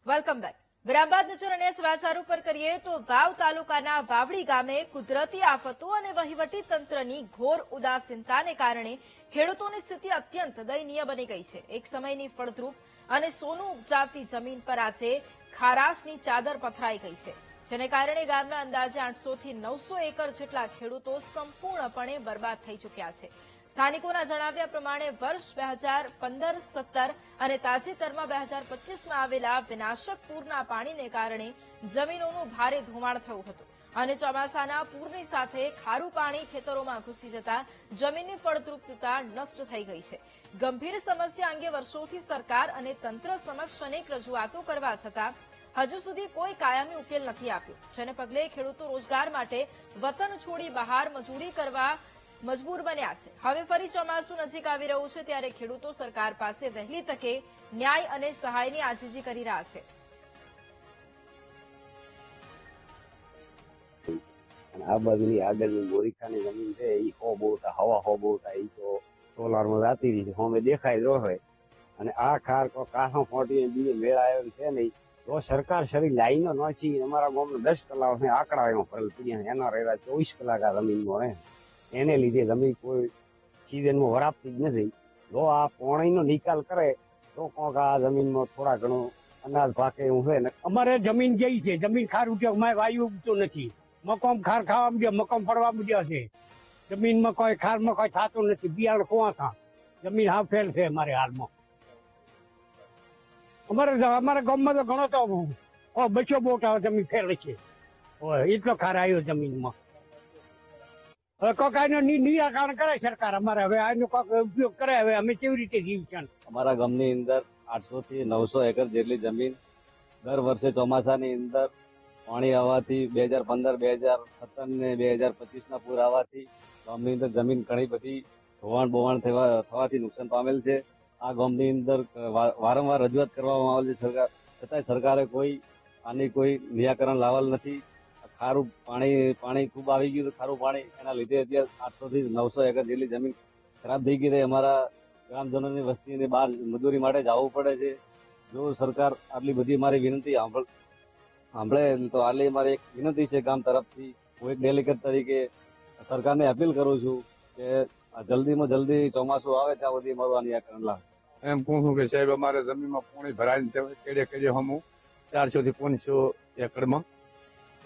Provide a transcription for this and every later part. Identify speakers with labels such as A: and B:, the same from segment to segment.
A: Welcome back. વિરામ બાદ નજર અને સમાચાર ઉપર કરીએ તો વાવ તાલુકાના વાવડી ગામે કુદરતી આફતો અને વહીવટી તંત્રની ઘોર ઉદાસીનતાને કારણે ખેડૂતોની સ્થિતિ અત્યંત દયનીય બની ગઈ છે। એક સમયની ફળદ્રુપ અને સોનું ઉપજાવતી જમીન પર આજે ખારાશની ચાદર પથરાઈ ગઈ છે, જેને કારણે ગામના અંદાજે 800 થી 900 એકર જેટલા ખેડૂતો સંપૂર્ણપણે બરબાદ થઈ ચૂક્યા છે। સ્થાનિકોના જણાવ્યા પ્રમાણે વર્ષ 2015-17 અને તાજેતરમાં 2025માં આવેલા વિનાશક પૂરના પાણીને કારણે જમીનોનું ભારે ધોવાણ થયું હતું અને ચોમાસાના પૂરની સાથે ખારું પાણી ખેતરોમાં ઘૂસી જતા જમીનની ફળદ્રુપતા નષ્ટ થઈ ગઈ છે। ગંભીર સમસ્યા અંગે વર્ષોથી સરકાર અને તંત્ર સમક્ષ અનેક રજૂઆતો કરવા છતાં હજુ સુધી કોઈ કાયમી ઉકેલ નથી આપ્યો, જેને પગલે ખેડૂતો રોજગાર માટે વતન છોડી બહાર મજૂરી કરવા મજબૂર બન્યા છે। હવે ફરી ચોમાસું નજીક આવી રહ્યું છે, ત્યારે ખેડૂતો સરકાર પાસે વહેલી તકે ન્યાય અને સહાયની આજીજી કરી રહ્યા છે।
B: આ બાજુની આગળની ગોરીખાની જમીન છે એ હવા બહુ થાય એ તો સોલારમાં જાતી રહી છે, અમે દેખાય રહ્યો હોય અને આ ખાર કાસો ફોટી બીજે મેળ આવેલ છે નહીં તો સરકાર સરી લાઈનો નોચી અમારા ગામમાં 10 કલાક આંકડા એમાં ભરેલ પીડ્યા એના રહેલા 24 કલાક આ જમીનમાં હે એને લીધે જમીન કોઈ સિઝનમાં વરાપતી જ નથી। જો આ પાણીનો નિકાલ કરે તો કોક આ જમીનમાં થોડા ઘણું અનાજ પાકે એવું છે ને।
C: અમારે જમીન જઈ છે, જમીન ખાર ઉઠ્યો મારે વાયુ ઉગતો નથી, મકોમ ખાર ખાવા માંડ્યો, મકોમ પડવા માંડ્યો છે, જમીનમાં કોઈ ખારમાં કોઈ થતું નથી, બિયારણ કુવાસા જમીન હાવ ફેલ છે અમારે હાલમાં। અમારા ગામમાં તો ઘણો તો બચ્યો બોટ જમીન ફેલ છે, એટલો ખાર આવ્યો જમીનમાં। હવે કોઈક આનો નિરાકરણ કરે સરકાર અમારે, હવે આનો કોઈક ઉપયોગ કરે, હવે અમે કેવી રીતે જીવશું।
D: અમારા ગામની અંદર 800 થી 900 એકર જેટલી જમીન દર વર્ષે ચોમાસાની અંદર પાણી આવવાથી 2015, 2017 ને 2025ના પૂર આવવાથી ગામની અંદર જમીન ઘણી બધી ધોવાણ થવાથી નુકસાન પામેલ છે। આ ગામની અંદર વારંવાર રજૂઆત કરવામાં આવેલ છે સરકાર, છતાંય સરકારે આની કોઈ નિરાકરણ લાવેલ નથી। ખારું પાણી ખૂબ આવી ગયું ખારું પાણી, એના લીધે અત્યારે 800 થી 900 એકર જેટલી જમીન ખરાબ થઈ ગઈ છે। અમારા ગ્રામજનોની વસ્તીને બહાર મજૂરી માટે જવું પડે છે। જો સરકાર આટલી બધી મારી વિનંતી સાંભળે તો આટલી મારી એક વિનંતી છે ગામ તરફથી, હું એક ડેલિગેટ તરીકે સરકારને અપીલ કરું છું કે જલ્દીમાં જલ્દી ચોમાસું આવે ત્યાં સુધી મારું આ નિરાકરણ લાવે।
E: એમ કહું છું કે સાહેબ અમારે જમીનમાં પાણી ભરાઈને કેડે હમું 400 થી 500 એકડમાં,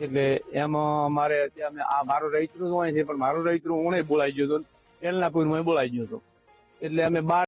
E: એટલે એમાં અમારે અત્યારે આ મારું રૈતરું હોય છે, પણ મારું રૈતરું હું બોલાઈ ગયો હતો, એલના પૂરમાં બોલાઈ ગયો હતો, એટલે અમે 12